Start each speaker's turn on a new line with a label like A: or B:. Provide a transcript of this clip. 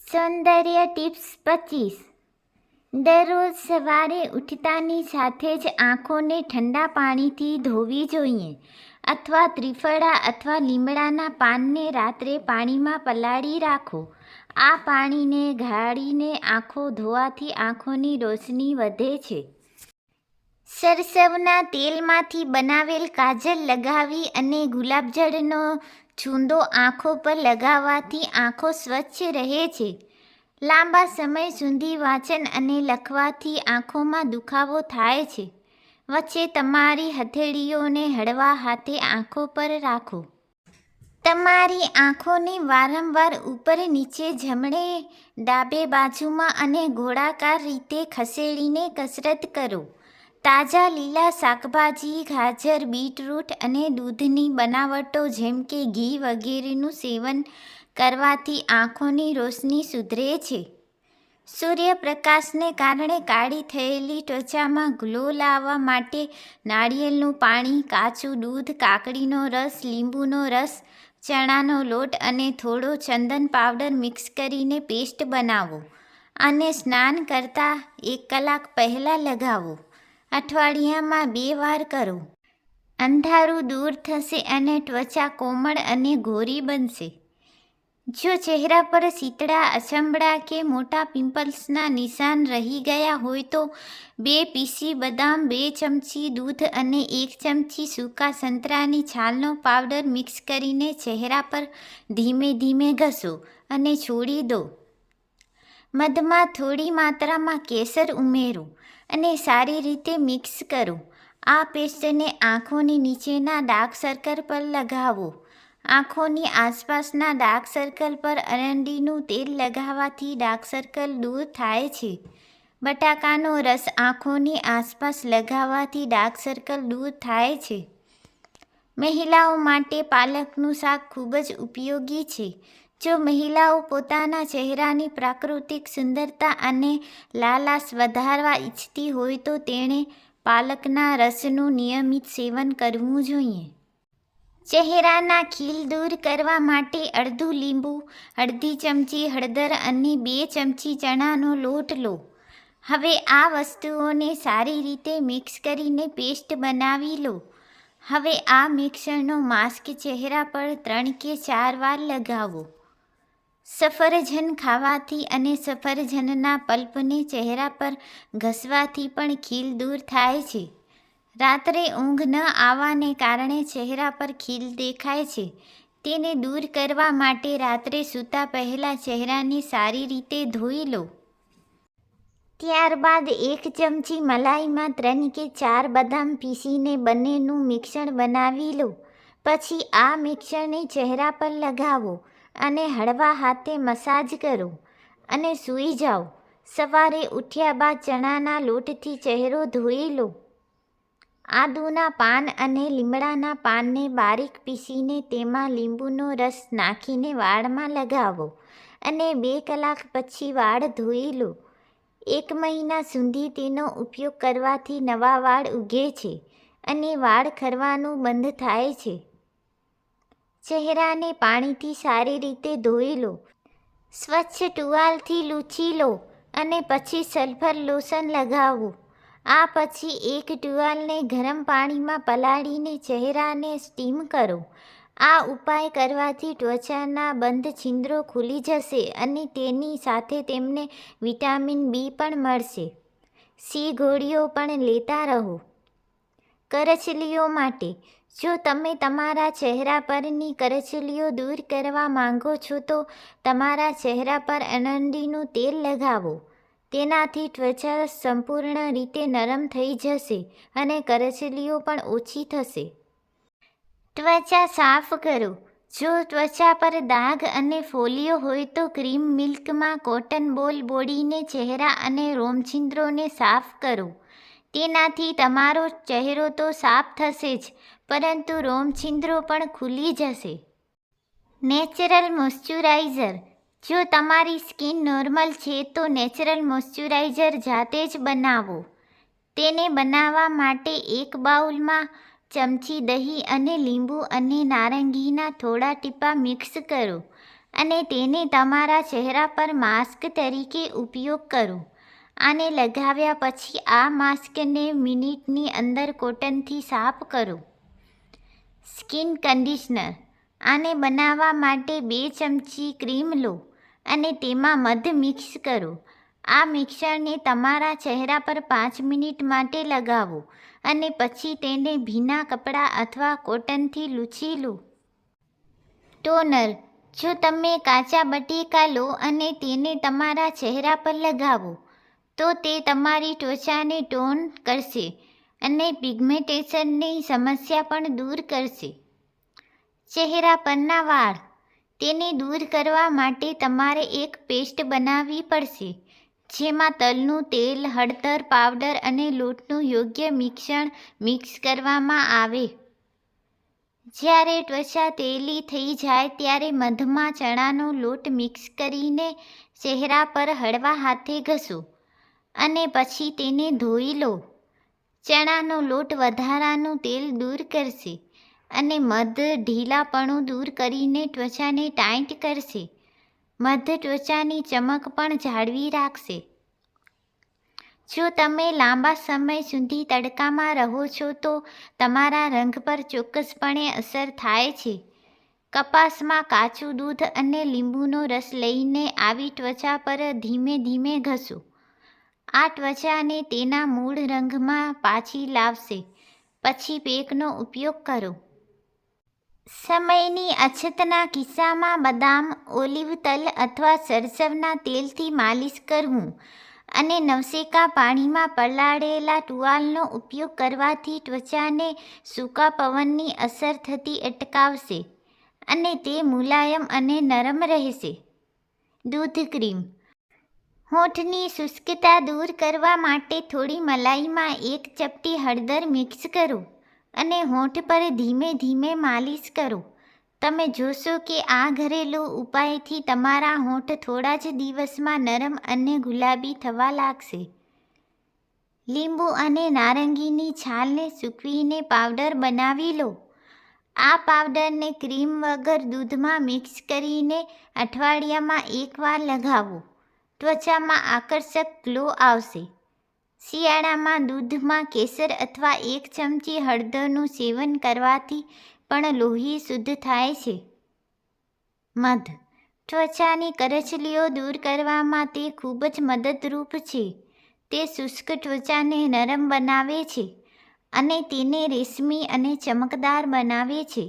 A: સૌંદર્ય ટિપ્સ 25. દરરોજ સવારે ઉઠતાની સાથે જ આંખોને ઠંડા પાણીથી ધોવી જોઈએ અથવા ત્રિફળા અથવા લીમડાના પાનને રાત્રે પાણીમાં પલાળી રાખો. આ પાણીને ગાળીને આંખો ધોવાથી આંખોની રોશની વધે છે. સરસવના તેલમાંથી બનાવેલ કાજલ લગાવી અને ગુલાબજળનો છૂંદો આંખો પર લગાવવાથી આંખો સ્વચ્છ રહે છે. લાંબા સમય સુધી વાંચન અને લખવાથી આંખોમાં દુખાવો થાય છે. વચ્ચે તમારી હથેળીઓને હળવા હાથે આંખો પર રાખો. તમારી આંખોને વારંવાર ઉપર નીચે જમણે ડાબે બાજુમાં અને ગોળાકાર રીતે ખસેડીને કસરત કરો. તાજા લીલા શાકભાજી, ગાજર, બીટરૂટ અને દૂધની બનાવટો જેમ કે ઘી વગેરેનું સેવન કરવાથી આંખોની રોશની સુધરે છે. સૂર્યપ્રકાશને કારણે કાળી થયેલી ત્વચામાં ગ્લો લાવવા માટે નાળિયેરનું પાણી, કાચું દૂધ, કાકડીનો રસ, લીંબુનો રસ, ચણાનો લોટ અને થોડો ચંદન પાવડર મિક્સ કરીને પેસ્ટ બનાવો અને સ્નાન કરતાં 1 કલાક પહેલાં લગાવો. અઠવાડિયામાં 2 વાર કરો. અંધારું દૂર થશે અને ત્વચા કોમળ અને ગોરી બનશે. જો ચહેરા પર શીતળા, અચંબળા કે મોટા પિમ્પલ્સના નિશાન રહી ગયા હોય તો 2 પીસી બદામ, 2 ચમચી દૂધ અને 1 ચમચી સૂકા સંતરાની છાલનો પાવડર મિક્સ કરીને ચહેરા પર ધીમે ધીમે ઘસો અને છોડી દો. મધમાં થોડી માત્રામાં કેસર ઉમેરો અને સારી રીતે મિક્સ કરો. આ પેસ્ટને આંખોની નીચેના ડાર્ક સર્કલ પર લગાવો. આંખોની આસપાસના ડાર્ક સર્કલ પર અરંડીનું તેલ લગાવવાથી ડાર્ક સર્કલ દૂર થાય છે. બટાકાનો રસ આંખોની આસપાસ લગાવવાથી ડાર્ક સર્કલ દૂર થાય છે. મહિલાઓ માટે પાલકનું શાક ખૂબ જ ઉપયોગી છે. જો મહિલાઓ પોતાના ચહેરાની પ્રાકૃતિક સુંદરતા અને લાલાશ વધારવા ઈચ્છતી હોય તો તેણે પાલકના રસનું નિયમિત સેવન કરવું જોઈએ. ચહેરાના ખીલ દૂર કરવા માટે અડધું લીંબુ, અડધી ચમચી હળદર અને 2 ચમચી ચણાનો લોટ લો. હવે આ વસ્તુઓને સારી રીતે મિક્સ કરીને પેસ્ટ બનાવી લો. હવે આ મિક્સરનો માસ્ક ચહેરા પર 3 કે 4 વાર લગાવો. સફરજન ખાવાથી અને સફરજનના પલ્પને ચહેરા પર ઘસવાથી પણ ખીલ દૂર થાય છે. રાત્રે ઊંઘ ન આવવાને કારણે ચહેરા પર ખીલ દેખાય છે. તેને દૂર કરવા માટે રાત્રે સૂતા પહેલાં ચહેરાને સારી રીતે ધોઈ લો. ત્યારબાદ 1 ચમચી મલાઈમાં 3 કે 4 બદામ પીસીને બંનેનું મિશ્રણ બનાવી લો. પછી આ મિશ્રણને ચહેરા પર લગાવો અને હળવા હાથે મસાજ કરો અને સૂઈ જાઓ. સવારે ઉઠ્યા બાદ ચણાના લોટથી ચહેરો ધોઈ લો. આદુના પાન અને લીમડાના પાનને બારીક પીસીને તેમાં લીંબુનો રસ નાખીને વાળમાં લગાવો અને 2 કલાક પછી વાળ ધોઈ લો. 1 મહિના સુધી તેનો ઉપયોગ કરવાથી નવા વાળ ઉગે છે અને વાળ ખરવાનું બંધ થાય છે. ચહેરાને પાણીથી સારી રીતે ધોઈ લો. સ્વચ્છ ટુવાલથી લૂછી લો અને પછી સલ્ફર લોશન લગાવો. આ પછી એક ટુવાલને ગરમ પાણીમાં પલાળીને ચહેરાને સ્ટીમ કરો. આ ઉપાય કરવાથી ત્વચાના બંધ છિદ્રો ખુલી જશે અને તેની સાથે તેમને વિટામિન બી પણ મળશે. સી ગોળીઓ પણ લેતા રહો. કરચલીઓ માટે જો તમે તમારા ચહેરા પરની કરચલીઓ દૂર કરવા માંગો છો તો તમારા ચહેરા પર અરંડીનું તેલ લગાવો. તેનાથી ત્વચા સંપૂર્ણ રીતે નરમ થઈ જશે અને કરચલીઓ પણ ઓછી થશે. ત્વચા સાફ કરો. જો ત્વચા પર દાગ અને ફોલ્લીઓ હોય તો ક્રીમ મિલ્કમાં કોટન બોલ બોળીને ચહેરા અને રોમછિદ્રોને સાફ કરો. તેનાથી તમારો ચહેરો તો સાફ થશે જ પરંતુ રોમછિદ્રો પણ ખુલી જશે. Natural moisturiser. જો તમારી સ્કિન નોર્મલ છે તો નેચરલ મોઇશ્ચરાઇઝર જાતે જ બનાવો. તેને બનાવવા માટે 1 બાઉલમાં ચમચી દહીં અને લીંબુ અને નારંગીના થોડા ટીપાં મિક્સ કરો અને તેને તમારા ચહેરા પર માસ્ક તરીકે ઉપયોગ કરો. આને લગાવ્યા પછી આ માસ્કને મિનિટની અંદર કોટનથી સાફ કરો. Skin conditioner. આને બનાવવા માટે 2 ચમચી ક્રીમ લો અને તેમાં મધ મિક્સ કરો. આ મિક્સરને તમારા ચહેરા પર 5 મિનિટ માટે લગાવો અને પછી તેને ભીના કપડાં અથવા કોટનથી લૂછી લો. ટોનર. જો તમે કાચા બટેકા લો અને તેને તમારા ચહેરા પર લગાવો તો તે તમારી ત્વચાને ટોન કરશે અને પિગમેન્ટેશનની સમસ્યા પણ દૂર કરશે. ચહેરા પરના વાળ. તેને દૂર કરવા માટે તમારે એક પેસ્ટ બનાવવી પડશે જેમાં તલનું તેલ, હળદર પાવડર અને લોટનું યોગ્ય મિશ્રણ મિક્સ કરવામાં આવે. જ્યારે ત્વચા તેલી થઈ જાય ત્યારે મધમાં ચણાનો લોટ મિક્સ કરીને ચહેરા પર હળવા હાથે ઘસો અને પછી તેને ધોઈ લો. ચણાનો લોટ વધારાનું તેલ દૂર કરશે અને મધ ઢીલાપણું દૂર કરીને ત્વચાને ટાઈટ કરશે. મધ ત્વચાની ચમક પણ જાળવી રાખશે. જો તમે લાંબા સમય સુધી તડકામાં રહો છો તો તમારા રંગ પર ચોક્કસપણે અસર થાય છે. કપાસમાં કાચું દૂધ અને લીંબુનો રસ લઈને આવી ત્વચા પર ધીમે ધીમે ઘસો. આ ત્વચાને તેના મૂળ રંગમાં પાછી લાવશે. પછી પેકનો ઉપયોગ કરો. સમયની અછતના કિસ્સામાં બદામ, ઓલિવ તલ અથવા સરસવના તેલથી માલિશ કરવું અને નવશેકા પાણીમાં પલાળેલા ટુવાલનો ઉપયોગ કરવાથી ત્વચાને સૂકા પવનની અસર થતી અટકાવશે અને તે મુલાયમ અને નરમ રહેશે. દૂધ ક્રીમ. હોઠની શુષ્કતા દૂર કરવા માટે થોડી મલાઈમાં 1 ચપટી હળદર મિક્સ કરો અને હોઠ પર ધીમે ધીમે માલિશ કરો. તમે જોશો કે આ ઘરેલું ઉપાયથી તમારા હોઠ થોડા જ દિવસમાં નરમ અને ગુલાબી થવા લાગશે. લીંબુ અને નારંગીની છાલને સૂકવીને પાવડર બનાવી લો. આ પાવડરને ક્રીમ વગર દૂધમાં મિક્સ કરીને અઠવાડિયામાં 1 વાર લગાવો. ત્વચામાં આકર્ષક ગ્લો આવશે. શિયાળામાં દૂધમાં કેસર અથવા 1 ચમચી હળદરનું સેવન કરવાથી પણ લોહી શુદ્ધ થાય છે. મધ. ત્વચાની કરચલીઓ દૂર કરવામાં તે ખૂબ જ મદદરૂપ છે. તે શુષ્ક ત્વચાને નરમ બનાવે છે અને તેને રેશમી અને ચમકદાર બનાવે છે.